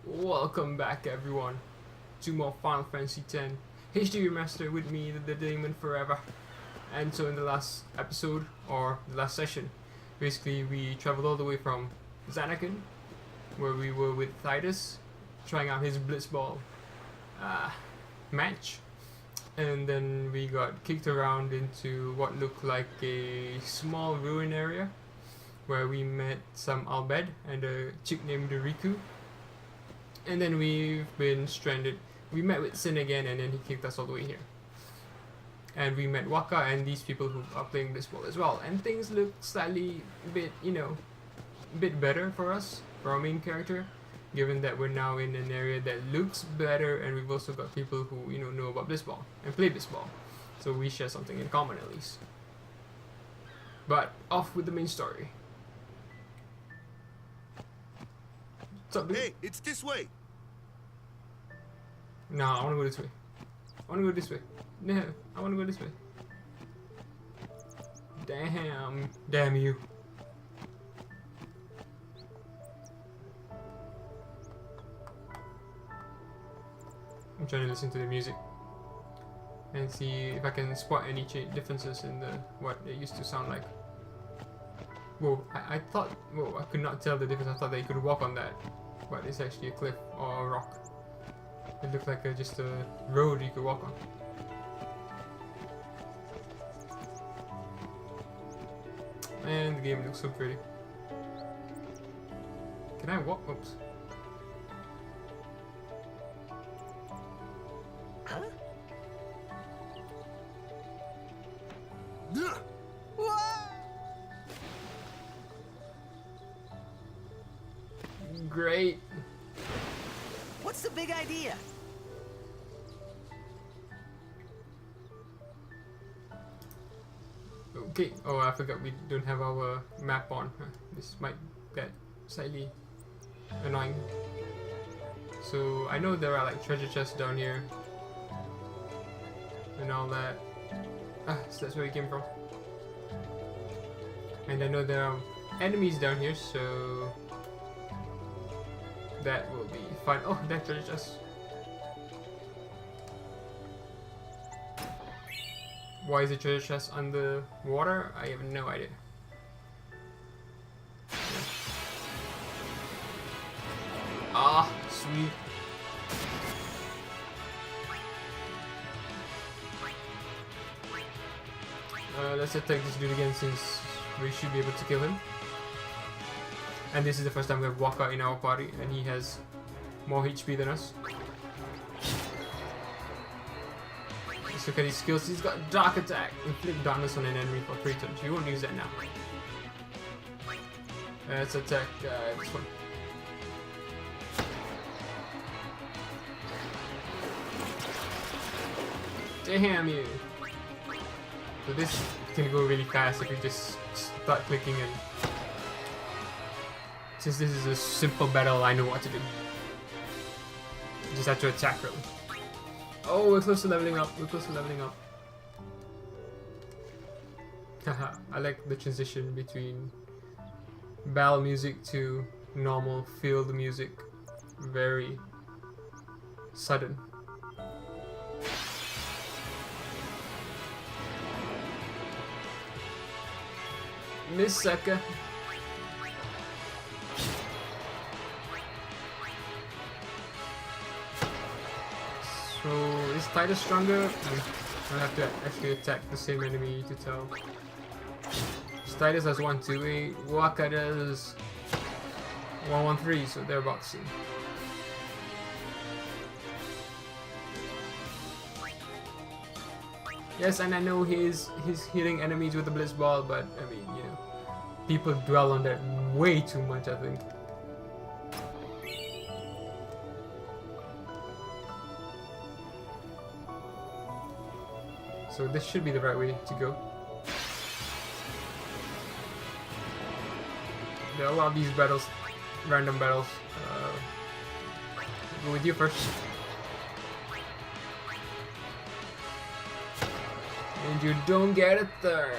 Welcome back everyone to more Final Fantasy X HD Remaster with me, TheDamonForever. And so in the last episode, or the last session, basically we traveled all the way from Xanakin, where we were with Titus, trying out his Blitzball match. And then we got kicked around into what looked like a small ruin area, where we met some Albed and a chick named Riku. And then we've been stranded. We met with Sin again, and then he kicked us all the way here. And we met Waka and these people who are playing Blitzball as well. And things look slightly bit better for us, for our main character, given that we're now in an area that looks better, and we've also got people who know about Blitzball and play Blitzball. So we share something in common at least. But off with the main story. What's up, dude? Hey, it's this way. No, I wanna go this way. I wanna go this way. No, I wanna go this way. Damn you. I'm trying to listen to the music and see if I can spot any differences in what it used to sound like. Whoa, I thought, I could not tell the difference. I thought that you could walk on that, but it's actually a cliff or a rock. It looked like just a road you could walk on. And the game looks so pretty. Can I walk? Oops. Huh? Great. What's the big idea? Okay. Oh, I forgot we don't have our map on. This might get slightly annoying. So I know there are like treasure chests down here and all that. So that's where we came from. And I know there are enemies down here, so that will be fun. Oh, that treasure chest. Why is the treasure chest under water? I have no idea. Ah, sweet. Let's attack this dude again, since we should be able to kill him. And this is the first time we have Waka in our party, and he has more HP than us. Let's look at his skills. He's got Dark Attack. Inflict darkness on an enemy for 3 turns. We won't use that now. Let's attack this one. Damn you! So this can go really fast if you just start clicking, and since this is a simple battle, I know what to do. You just have to attack really. Oh, we're close to leveling up. We're close to leveling up. Haha, I like the transition between battle music to normal field music. Very sudden. Miss sucker. So is Titus stronger? I have to actually attack the same enemy to tell. Titus has 128, Waka does 113, so they're about the same. Yes, and I know he's hitting enemies with the Blitzball, but I mean, people dwell on that way too much, I think. So this should be the right way to go. There are a lot of these battles, random battles. Go with you first. And you don't get a third.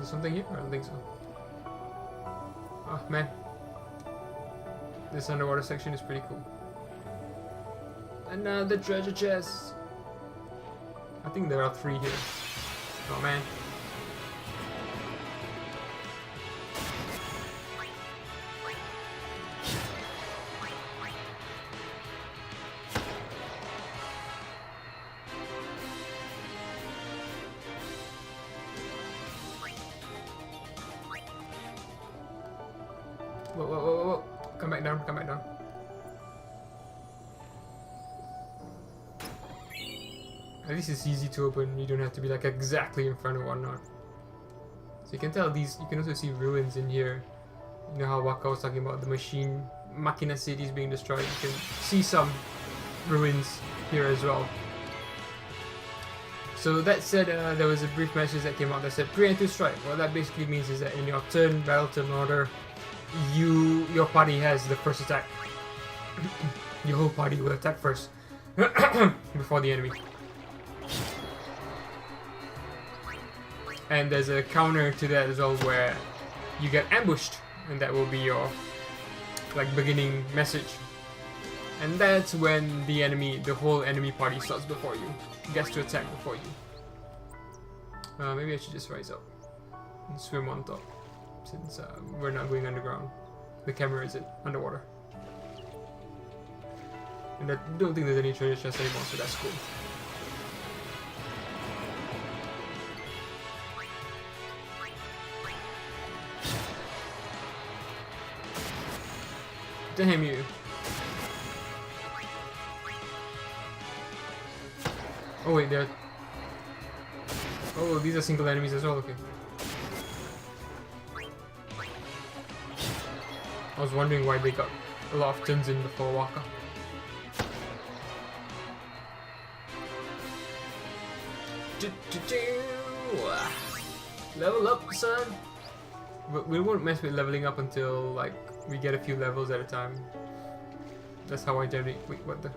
there something here? I don't think so. Oh man. This underwater section is pretty cool. Another treasure chest. I think there are 3 here. Oh man. Whoa, whoa, whoa, whoa. Come back down, come back down. At least it's easy to open, you don't have to be like exactly in front of whatnot. So you can tell these, you can also see ruins in here. You know how Waka was talking about the Machina cities being destroyed? You can see some ruins here as well. So that said, there was a brief message that came out that said preemptive strike. What that basically means is that in your turn, battle turn order, your party has the first attack. Your whole party will attack first before the enemy. And there's a counter to that as well where you get ambushed, and that will be your like beginning message. And that's when the whole enemy party starts before you, gets to attack before you. Maybe I should just rise up and swim on top, since we're not going underground. The camera isn't underwater. And I don't think there's any treasure chests anymore, so that's cool. Damn you. Oh wait, they're... Oh, these are single enemies as well, okay. I was wondering why they got a lot of turns in before Waka. Level up, son! But we won't mess with leveling up until, like, we get a few levels at a time. That's how I generally... Wait, what the...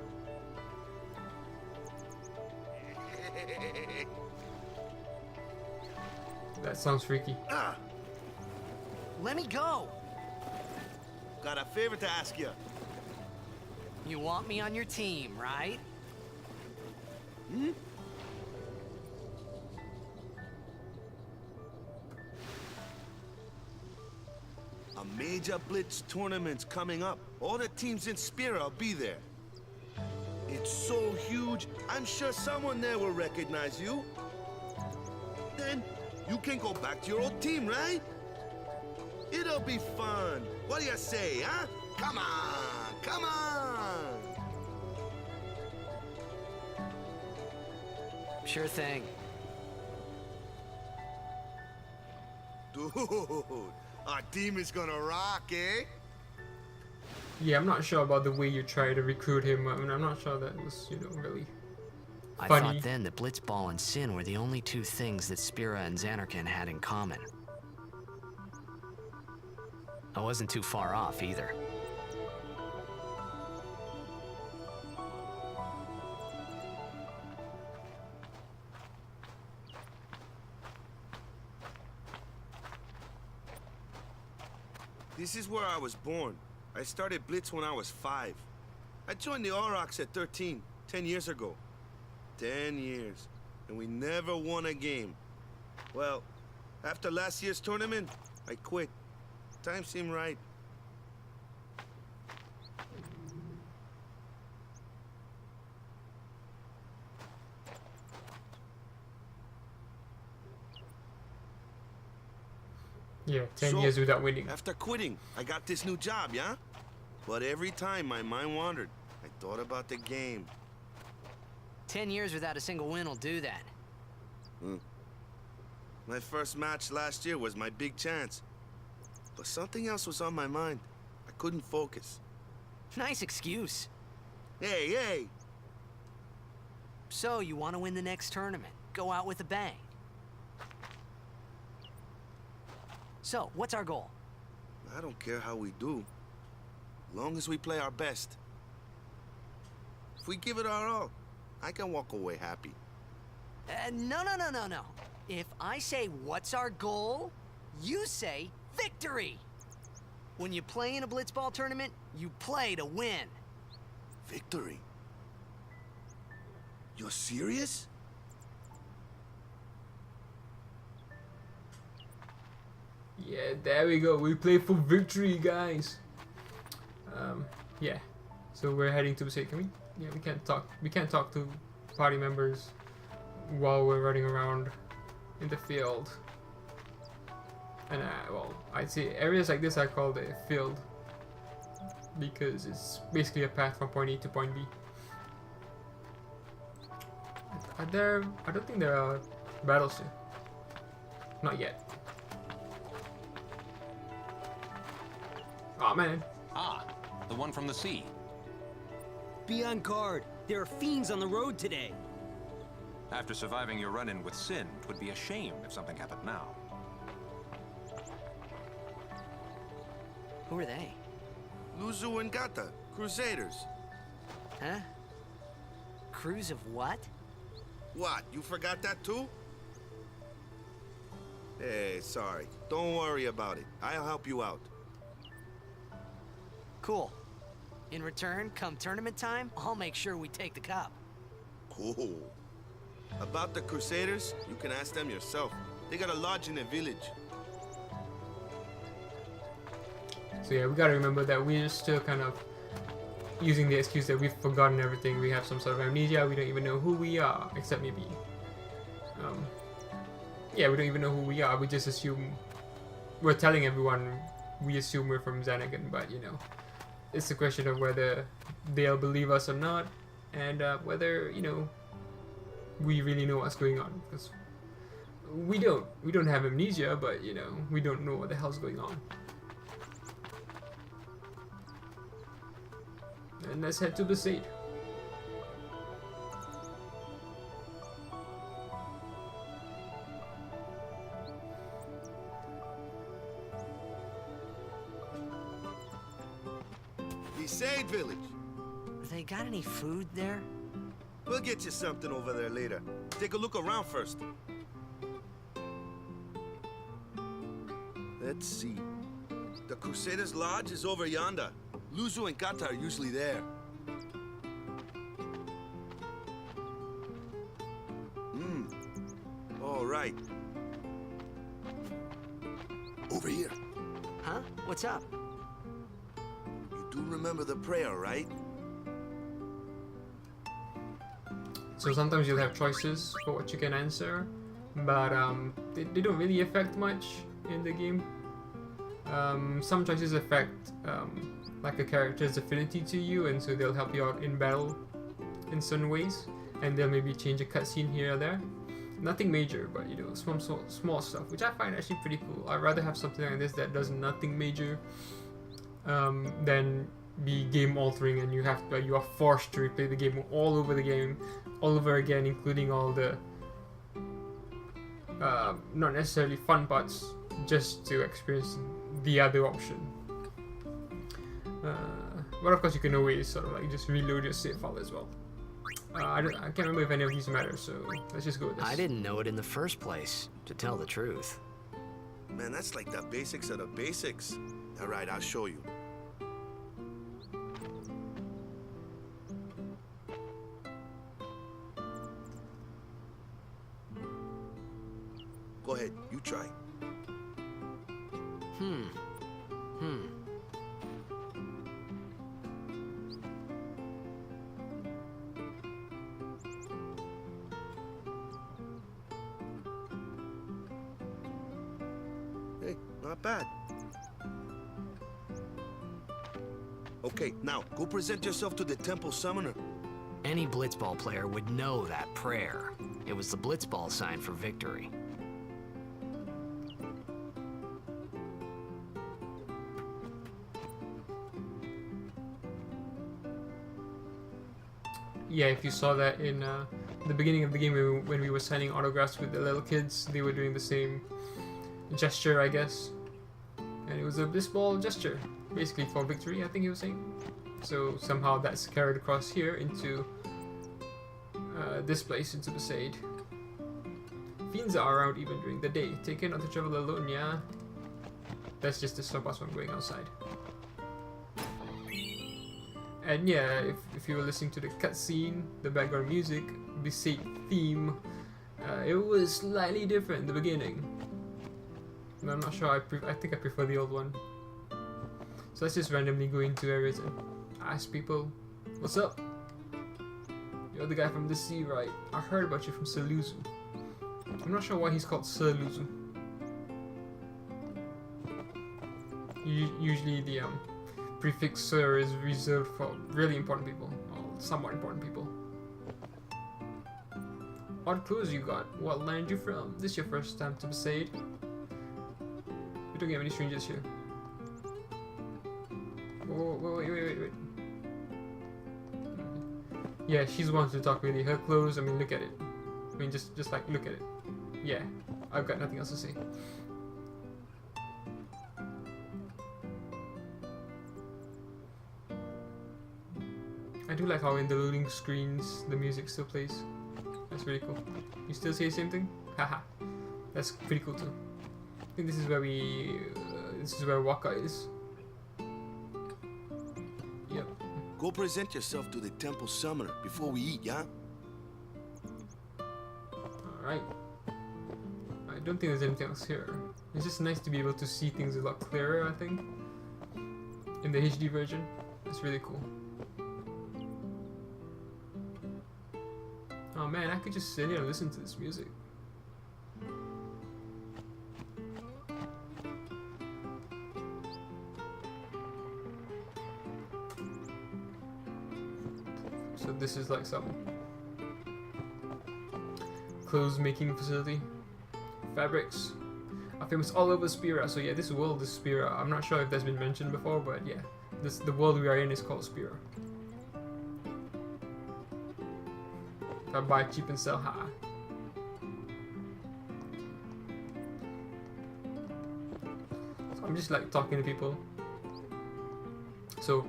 That sounds freaky. Let me go. Got a favor to ask you. You want me on your team, right? Hmm? A major Blitz tournament's coming up. All the teams in Spira will be there. It's so huge, I'm sure someone there will recognize you. Then you can go back to your old team, right? It'll be fun. What do you say, huh? Come on, come on! Sure thing. Dude, our team is gonna rock, eh? Yeah, I'm not sure about the way you try to recruit him. I mean, I'm not sure that was, you know, really I funny. thought then that Blitzball and Sin were the only 2 things that Spira and Xanarkand had in common. I wasn't too far off either. This is where I was born. I started Blitz when I was 5. I joined the Aurochs at 13, 10 years ago. 10 years, and we never won a game. Well, after last year's tournament, I quit. Time seemed right. Yeah, 10 So, years without winning. After quitting, I got this new job, yeah? But every time my mind wandered, I thought about the game. 10 years without a single win will do that. My first match last year was my big chance. But something else was on my mind. I couldn't focus. Nice excuse. Hey, hey! So, you want to win the next tournament. Go out with a bang. So, what's our goal? I don't care how we do. Long as we play our best. If we give it our all, I can walk away happy. No. If I say, what's our goal? You say, victory! When you play in a Blitzball tournament, you play to win. Victory? You're serious? Yeah, there we go. We play for victory, guys. Yeah. So we're heading to the state. Can we? Yeah, we can't talk. We can't talk to party members while we're running around in the field. And well, I'd say areas like this I call the field because it's basically a path from point A to point B. Are there? I don't think there are battles here. Not yet. Oh man. Ah, the one from the sea. Be on guard. There are fiends on the road today. After surviving your run-in with Sin, it would be a shame if something happened now. Who are they? Luzu and Gata, Crusaders. Huh? Crews of what? What, you forgot that too? Hey, sorry. Don't worry about it. I'll help you out. Cool. In return, come tournament time, I'll make sure we take the cup. Cool. About the Crusaders, you can ask them yourself. They got a lodge in their village. So yeah, we gotta remember that we're still kind of using the excuse that we've forgotten everything. We have some sort of amnesia. We don't even know who we are, except maybe. Yeah, we don't even know who we are. We just assume we're telling everyone we assume we're from Xanagan, but you know, it's a question of whether they'll believe us or not, and whether we really know what's going on. Because we don't have amnesia, but we don't know what the hell's going on. And let's head to the seat. The Sade Village. They got any food there? We'll get you something over there later. Take a look around first. Let's see. The Crusaders Lodge is over yonder. Luzu and Gata are usually there. All right. Over here. Huh? What's up? You do remember the prayer, right? So sometimes you'll have choices for what you can answer, but they don't really affect much in the game. Some choices affect like a character's affinity to you, and so they'll help you out in battle in certain ways, and they'll maybe change a cutscene here or there. Nothing major, but small stuff, which I find actually pretty cool. I'd rather have something like this that does nothing major than be game altering, and you are forced to replay the game all over again, including all the not necessarily fun parts, just to experience the other option. But of course you can always sort of like just reload your save file as well. I can't remember if any of these matter, so let's just go with this. I didn't know it in the first place, to tell the truth. Man, that's like the basics of the basics. All right, I'll show you. Go ahead, you try. Hey, not bad. Okay, now go present yourself to the temple summoner. Any Blitzball player would know that prayer. It was the Blitzball sign for victory. Yeah, if you saw that in the beginning of the game when we were signing autographs with the little kids, they were doing the same gesture, I guess. And it was a Blitzball gesture, basically for victory, I think he was saying. So somehow that's carried across here into this place, into the Sade. Fiends are around even during the day. Take care not to travel alone, yeah? That's just to stop us from going outside. And yeah, if you were listening to the cutscene, the background music, Besaid theme, it was slightly different in the beginning. And I'm not sure, I think I prefer the old one. So let's just randomly go into areas and ask people, what's up? You're the guy from the sea, right? I heard about you from Sir Luzu. I'm not sure why he's called Sir Luzu. Usually the prefix Sir is reserved for really important people, or somewhat important people. Odd clothes you got. What land you from? This your first time to Besaid? We don't get many strangers here. Whoa, wait. Yeah, she's the one to talk really. Her clothes, I mean, look at it. I mean, just like, look at it. Yeah, I've got nothing else to say. I do like how in the loading screens, the music still plays. That's really cool. You still say the same thing? Haha. That's pretty cool too. I think this is where this is where Waka is. Yep. Go present yourself to the temple summoner before we eat, yeah? Alright. I don't think there's anything else here. It's just nice to be able to see things a lot clearer, I think. In the HD version. It's really cool. Oh man, I could just sit here and listen to this music. So this is like some clothes making facility. Fabrics are famous all over Spira. So yeah, this world is Spira. I'm not sure if that's been mentioned before, but yeah, the world we are in is called Spira. I buy cheap and sell high. So I'm just like talking to people. So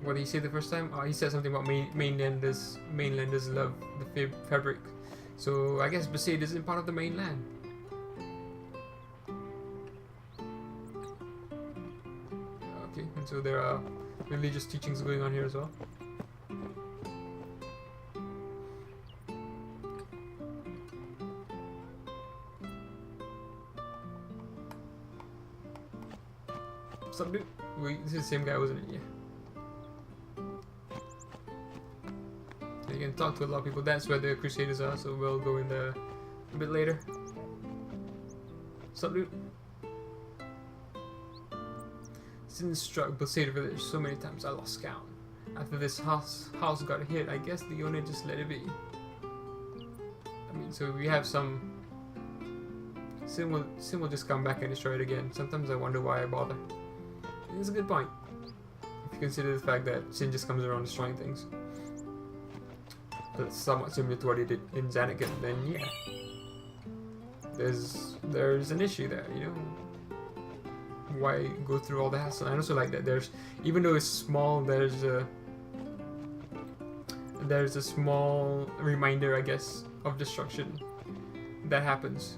what did he say the first time? He said something about mainlanders love the fabric. So I guess Besaid isn't part of the mainland. Okay, and so there are religious teachings going on here as well. What's up, dude? This is the same guy, wasn't it? Yeah. You can talk to a lot of people. That's where the Crusaders are, so we'll go in there a bit later. What's up, dude? Since struck Besaid village so many times, I lost count. After this house got hit, I guess the owner just let it be. I mean, so we have some. Sin will just come back and destroy it again. Sometimes I wonder why I bother. It's a good point. If you consider the fact that Sin just comes around destroying things. That's somewhat similar to what he did in Zanagan, then yeah. There's an issue there, you know? Why go through all the hassle? I also like that there's, even though it's small, there's a small reminder, I guess, of destruction that happens.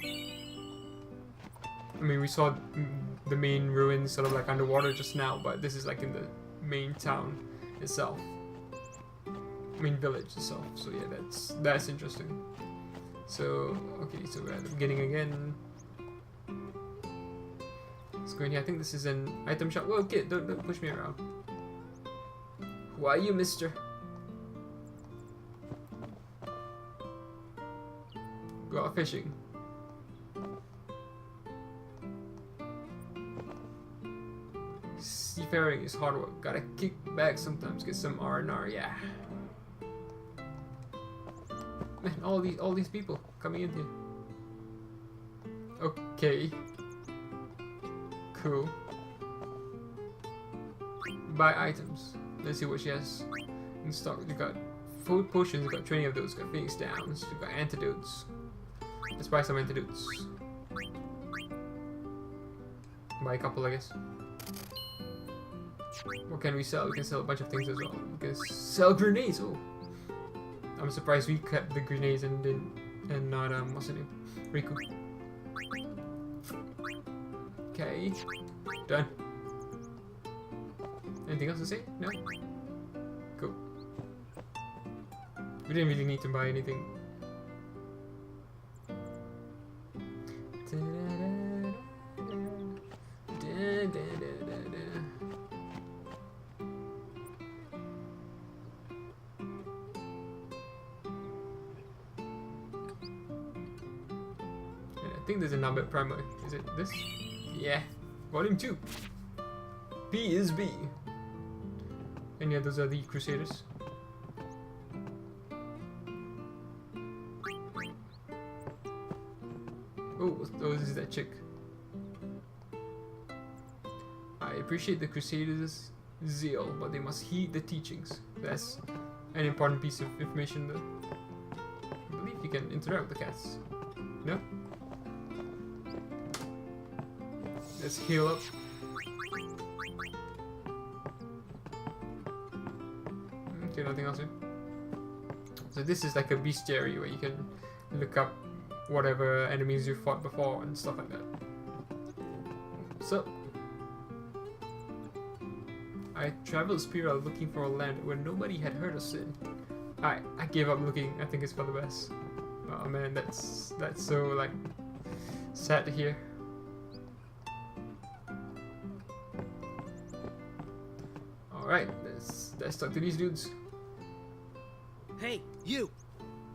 I mean, we saw the main ruins sort of like underwater just now, but this is like in the main town itself, main village itself. So yeah, that's interesting. So okay, so we're at the beginning again. Let's go in here. I think this is an item shop. Whoa, kid, don't push me around. Who are you, mister? Go out fishing. Seafaring is hard work. Gotta kick back sometimes, get some R&R. Yeah. Man, all these people coming in here. Okay. Cool. Buy items. Let's see what she has in stock. We got food potions. We got 20 of those. We got Phoenix Downs. We got antidotes. Let's buy some antidotes. Buy a couple, I guess. What can we sell? We can sell a bunch of things as well. We can sell grenades. Oh, I'm surprised we kept the grenades and didn't, and not what's her name, Riku. Okay, done. Anything else to say? No. Cool. We didn't really need to buy anything. I think there's a number primer. Is it this? Yeah. Volume 2. B is B. And yeah, those are the Crusaders. Oh, this is that chick. I appreciate the Crusaders' zeal, but they must heed the teachings. That's an important piece of information though. I believe you can interact with the cats. No? Let's heal up. Okay, nothing else here. So this is like a bestiary where you can look up whatever enemies you fought before and stuff like that. So I traveled Spira looking for a land where nobody had heard of Sin. I gave up looking. I think it's for the best. Oh man, that's so like sad to hear. Alright, let's talk to these dudes. Hey, you!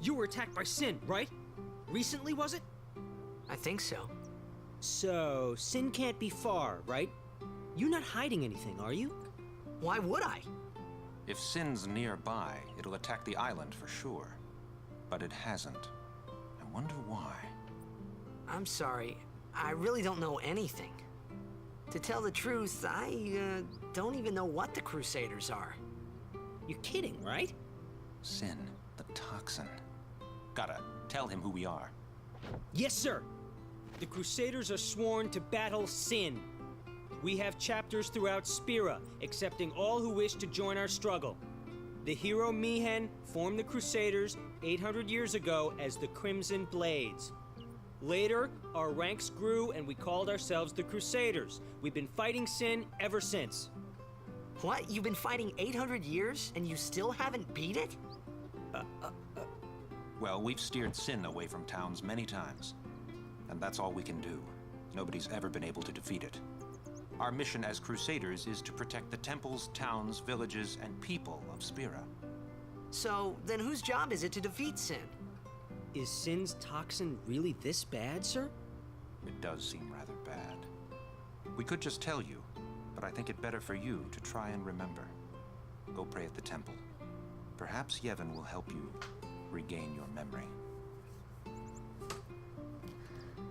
You were attacked by Sin, right? Recently, was it? I think so. So, Sin can't be far, right? You're not hiding anything, are you? Why would I? If Sin's nearby, it'll attack the island for sure. But it hasn't. I wonder why. I'm sorry. I really don't know anything. To tell the truth, I don't even know what the Crusaders are. You're kidding, right? Sin, the toxin. Gotta tell him who we are. Yes, sir. The Crusaders are sworn to battle Sin. We have chapters throughout Spira, accepting all who wish to join our struggle. The hero Mihen formed the Crusaders 800 years ago as the Crimson Blades. Later, our ranks grew and we called ourselves the Crusaders. We've been fighting Sin ever since. What? You've been fighting 800 years and you still haven't beat it? Well, we've steered Sin away from towns many times. And that's all we can do. Nobody's ever been able to defeat it. Our mission as Crusaders is to protect the temples, towns, villages, and people of Spira. So, then whose job is it to defeat Sin? Is Sin's toxin really this bad, sir? It does seem rather bad. We could just tell you, but I think it better for you to try and remember. Go pray at the temple. Perhaps Yevon will help you regain your memory.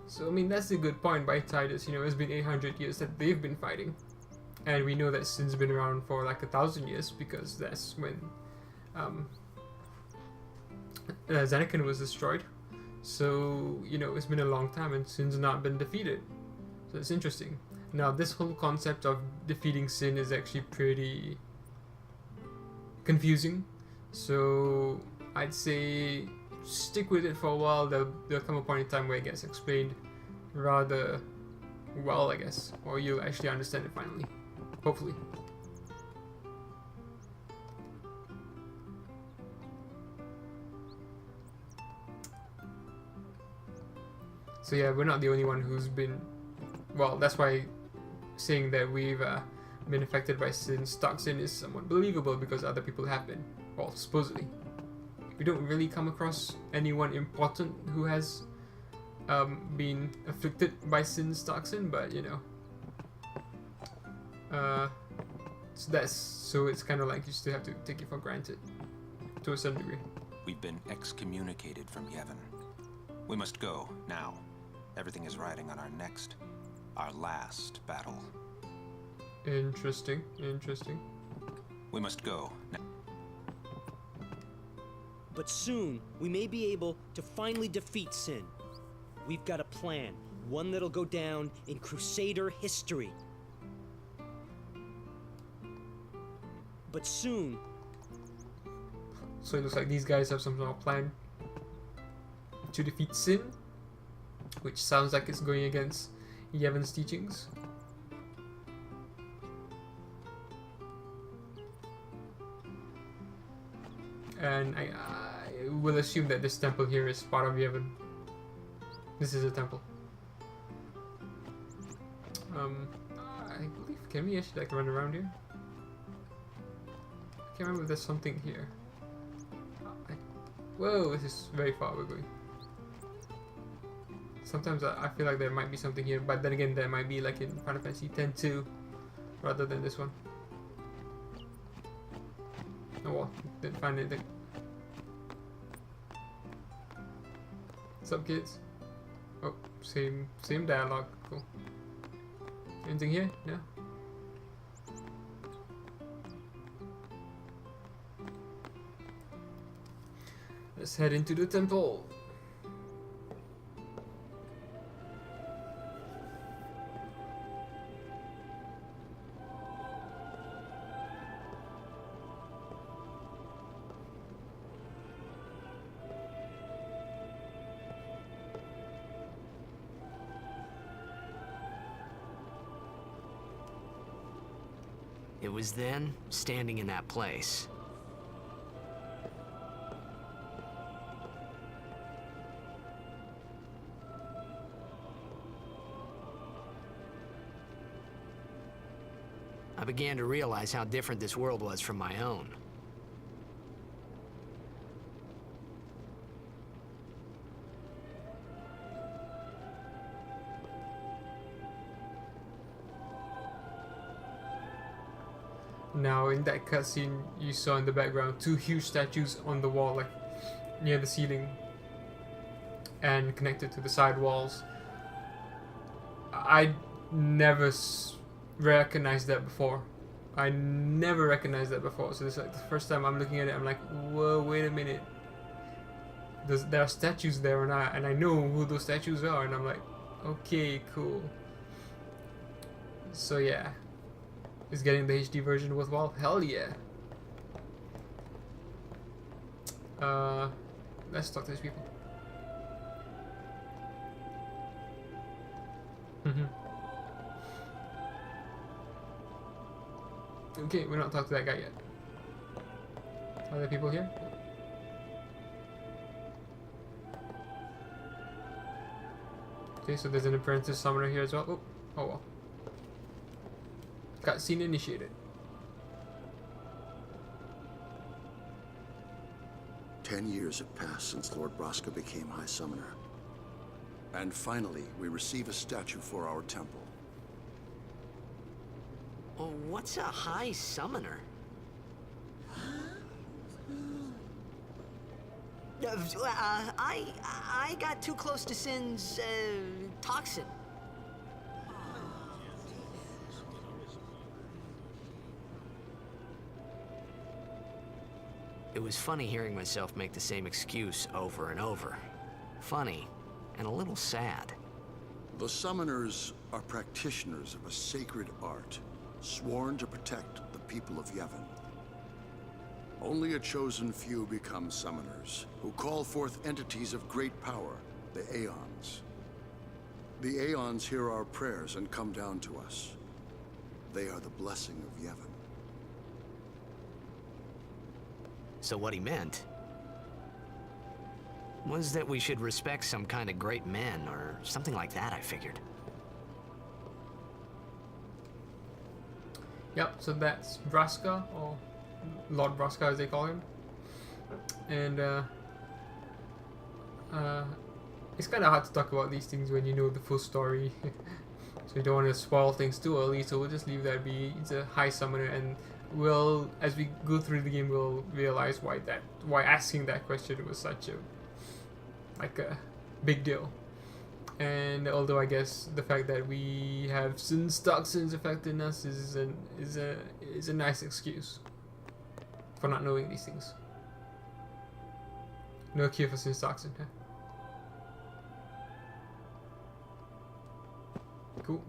So I mean that's a good point by Titus. You know, it's been 800 years that they've been fighting, and we know that Sin's been around for like 1,000 years because that's when Zanakin was destroyed. So you know it's been a long time, and Sin's not been defeated. So it's interesting. Now this whole concept of defeating Sin is actually pretty confusing. So I'd say stick with it for a while. There'll come a point in time where it gets explained rather well, I guess, or you'll actually understand it finally, hopefully. So yeah, we're not the only one who's been, well, that's why saying that we've been affected by Sin's toxin is somewhat believable, because other people have been, well, supposedly. We don't really come across anyone important who has been afflicted by Sin's toxin, but you know, so it's kind of like you still have to take it for granted to a certain degree. We've been excommunicated from Yevon. We must go now. Everything is riding on our last battle. Interesting. We must go now. But soon, we may be able to finally defeat Sin. We've got a plan, one that'll go down in Crusader history. But soon... So it looks like these guys have some sort of plan to defeat Sin, which sounds like it's going against Yevon's teachings. And I will assume that this temple here is part of Yevon. This is a temple. I believe, can we actually like run around here? I can't remember if there's something here. Whoa, this is very far we're going. Sometimes I feel like there might be something here, but then again there might be like in Final Fantasy X-2 rather than this one. Oh well, didn't find anything. What's up, kids? Oh, same dialogue. Cool. Anything here? No. Let's head into the temple. It was then, standing in that place. I began to realize how different this world was from my own. Now in that cutscene you saw in the background two huge statues on the wall, like near the ceiling and connected to the side walls. I never recognized that before. I never recognized that before. So this is like the first time I'm looking at it. I'm like, whoa, wait a minute. There are statues there, and I know who those statues are, and I'm like, okay, cool. So yeah. Is getting the HD version worthwhile? Hell yeah. Let's talk to these people. Okay, we're not talking to that guy yet. Are there people here? Okay, so there's an apprentice summoner here as well. Oh, oh well. Cutscene initiated. 10 years have passed since Lord Braska became High Summoner. And finally, we receive a statue for our temple. Oh, what's a High Summoner? I got too close to Sin's, toxin. It was funny hearing myself make the same excuse over and over. Funny, and a little sad. The Summoners are practitioners of a sacred art, sworn to protect the people of Yevon. Only a chosen few become Summoners, who call forth entities of great power, the Aeons. The Aeons hear our prayers and come down to us. They are the blessing of Yevon. So what he meant was that we should respect some kind of great men, or something like that, I figured. Yep, so that's Braska, or Lord Braska as they call him. And it's kind of hard to talk about these things when you know the full story. So we don't want to spoil things too early, so we'll just leave that be. It's a high summoner, and we'll, as we go through the game, we'll realize why asking that question was such a big deal. And although I guess the fact that we have Sin's toxins affecting us is a nice excuse for not knowing these things. No cure for Sin's toxin, huh? Cool.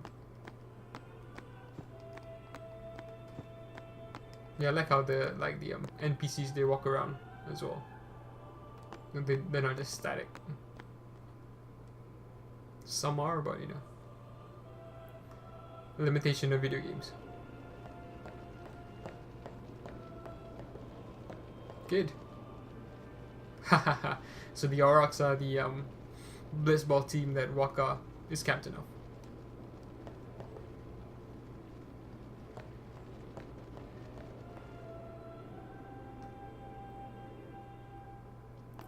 Yeah, I like how the NPCs, they walk around as well. They're not just static. Some are, but you know, limitation of video games. Good. Hahaha. So the Aurochs are the Blitzball team that Waka is captain of.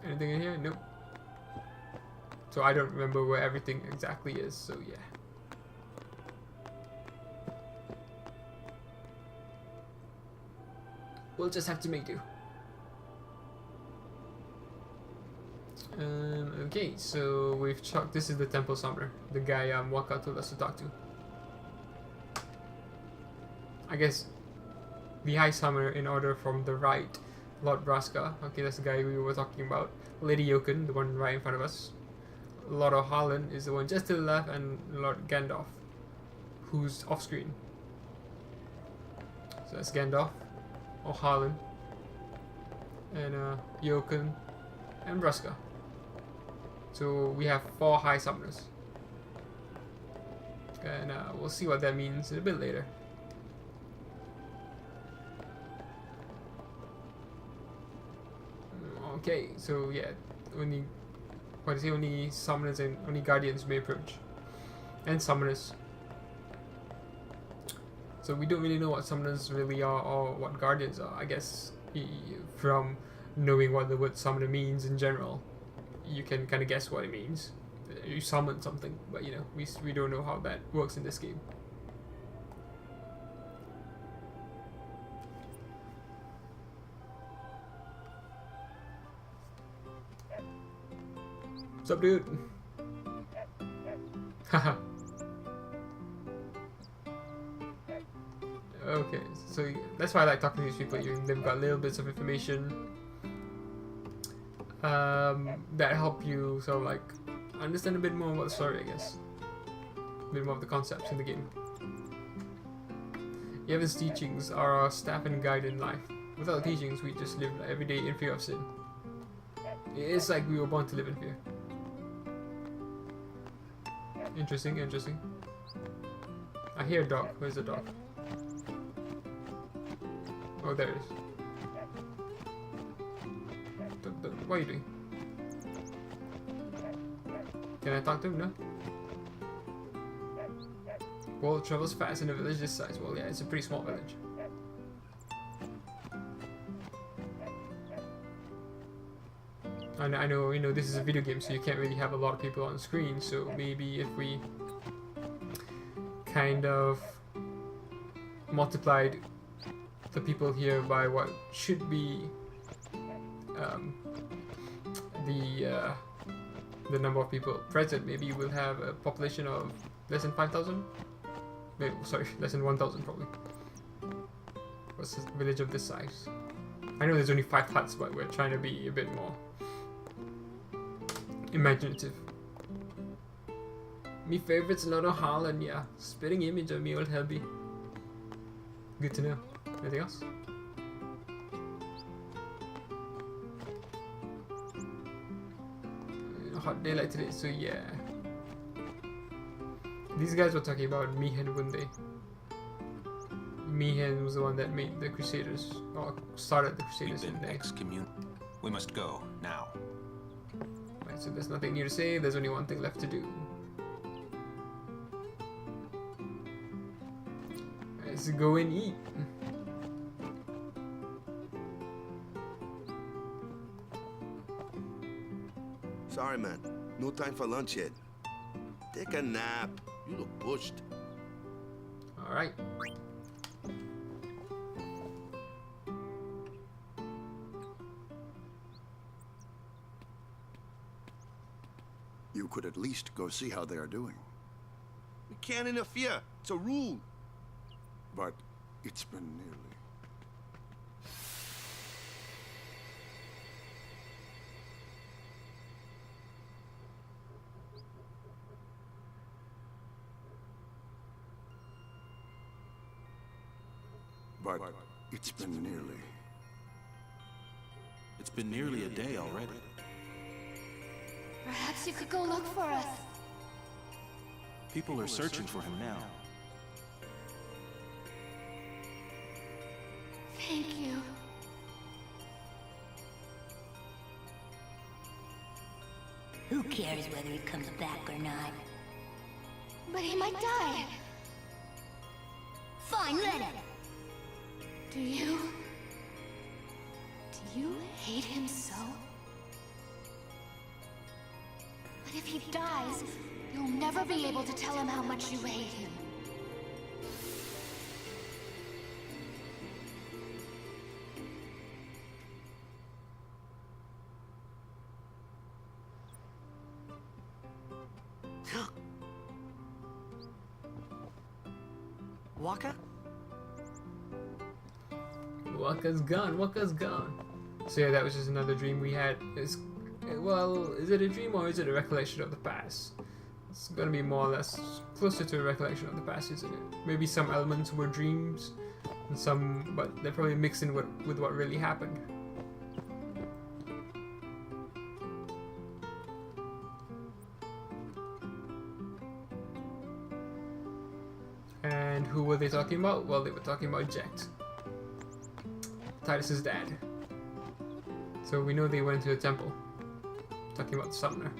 Anything in here? Nope. So I don't remember where everything exactly is, so yeah. We'll just have to make do. Okay, so we've chucked. This is the Temple Summoner, the guy Waka told us to talk to. I guess the High Summoner in order from the right, Lord Braska. Okay, that's the guy we were talking about. Lady Jokun, the one right in front of us. Lord O'Harlan is the one just to the left, and Lord Gandalf, who's off screen. So that's Gandalf, O'Harlan, and Jokun, and Braska. So we have 4 High Summoners. And we'll see what that means a bit later. Okay, so yeah, only summoners and only guardians may approach, and summoners. So we don't really know what summoners really are or what guardians are. I guess from knowing what the word summoner means in general, you can kind of guess what it means. You summon something, but you know, we don't know how that works in this game. What's up, dude? Haha. Okay, so that's why I like talking to these people. They've got little bits of information that help you sort of like understand a bit more about the story, I guess. A bit more of the concepts in the game. Yevon's teachings are our staff and guide in life. Without teachings, we just live every day in fear of sin. It's like we were born to live in fear. Interesting, interesting. I hear a dog. Where's the dog? Oh, there it is. What are you doing? Can I talk to him? No? Well, it travels fast in a village this size. Well, yeah, it's a pretty small village. I know, you know, this is a video game, so you can't really have a lot of people on screen, so maybe if we kind of multiplied the people here by what should be the number of people present, maybe we'll have a population of less than 5,000? Maybe, sorry, less than 1,000 probably. What's a village of this size? I know there's only 5 huts, but we're trying to be a bit more imaginative. Me favorite's Lord O'Harlan, yeah. Spitting image of me old Helby. Good to know. Anything else? Hot day like today, so yeah. These guys were talking about Mihen one day. Mihen was the one that made the Crusaders, or started the Crusaders one day. We must go now. Right, so there's nothing new to say. There's only one thing left to do. Let's go and eat. Sorry, man. No time for lunch yet. Take a nap. You look pushed. All right. You could at least go see how they are doing. We can't interfere. It's a rule. But it's been nearly. But it's been nearly. It's been nearly a day already. Perhaps you could go look for us. People are searching for him now. Thank you. Who cares whether he comes back or not? But he might die. Fine, let him. Do you hate him so? But if he dies, you'll never be able to tell him how much you hate him. Waka? Waka's gone. Waka's gone. So yeah, that was just another dream we had. Well, is it a dream or is it a recollection of the past? It's gonna be more or less closer to a recollection of the past, isn't it? Maybe some elements were dreams, and some, but they're probably mixed in with what really happened. And who were they talking about? Well, they were talking about Jet, Titus's dad. So we know they went to the temple, talking about the summoner.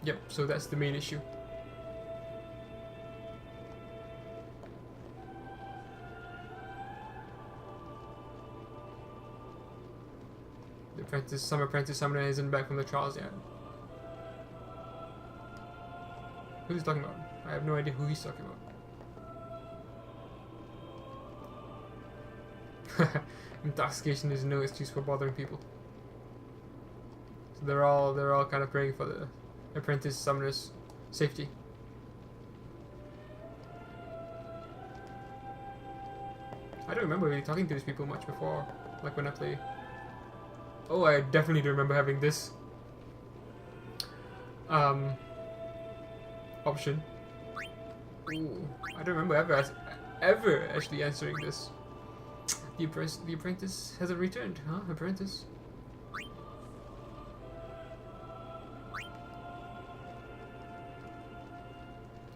Yep, so that's the main issue. Some apprentice summoner isn't back from the trials yet. Who's he talking about? I have no idea who he's talking about. Intoxication is no excuse for bothering people. So they're all kind of praying for the apprentice summoner's safety. I don't remember really talking to these people much before, like when I play. Oh, I definitely do remember having this option. Ooh, I don't remember ever actually answering this. The apprentice hasn't returned, huh? Apprentice.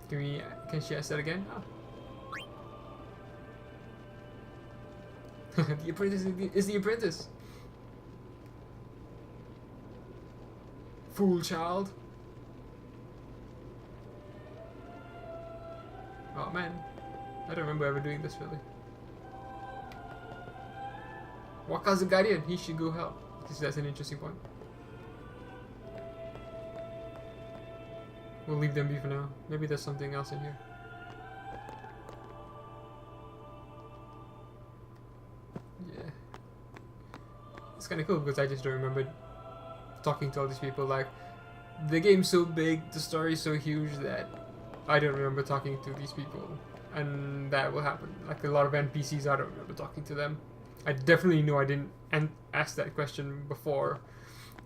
Can she ask that again? Oh. The apprentice is the apprentice. Fool child. Oh man, I don't remember ever doing this really. Waka's the guardian, he should go help. That's an interesting point. We'll leave them be for now. Maybe there's something else in here. Yeah. It's kinda cool because I just don't remember talking to all these people. Like, the game's so big, the story's so huge that I don't remember talking to these people, and that will happen. Like a lot of NPCs, I don't remember talking to them. I definitely know I didn't ask that question before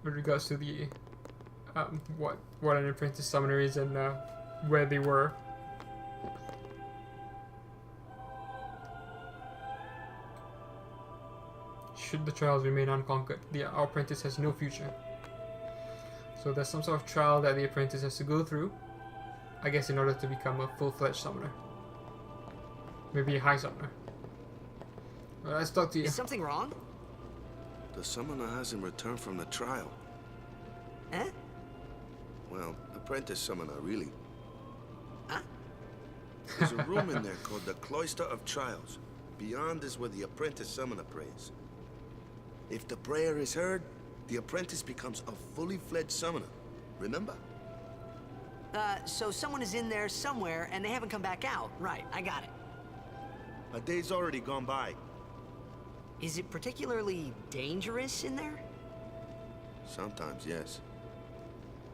with regards to the what an apprentice summoner is and where they were. Should the trials remain unconquered, our apprentice has no future. So there's some sort of trial that the apprentice has to go through, I guess, in order to become a full-fledged summoner. Maybe a high summoner. Well, let's talk to you. Is something wrong? The summoner hasn't returned from the trial. Eh? Well, apprentice summoner, really. Huh? There's a room in there called the Cloister of Trials. Beyond is where the apprentice summoner prays. If the prayer is heard, the apprentice becomes a fully fledged summoner. Remember? So someone is in there somewhere and they haven't come back out. Right, I got it. A day's already gone by. Is it particularly dangerous in there? Sometimes, yes.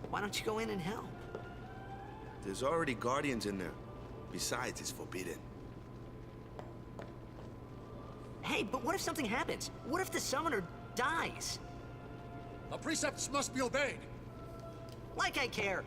Why don't you go in and help? There's already guardians in there. Besides, it's forbidden. Hey, Okay, but what if something happens? What if the summoner dies? The precepts must be obeyed. Like I care.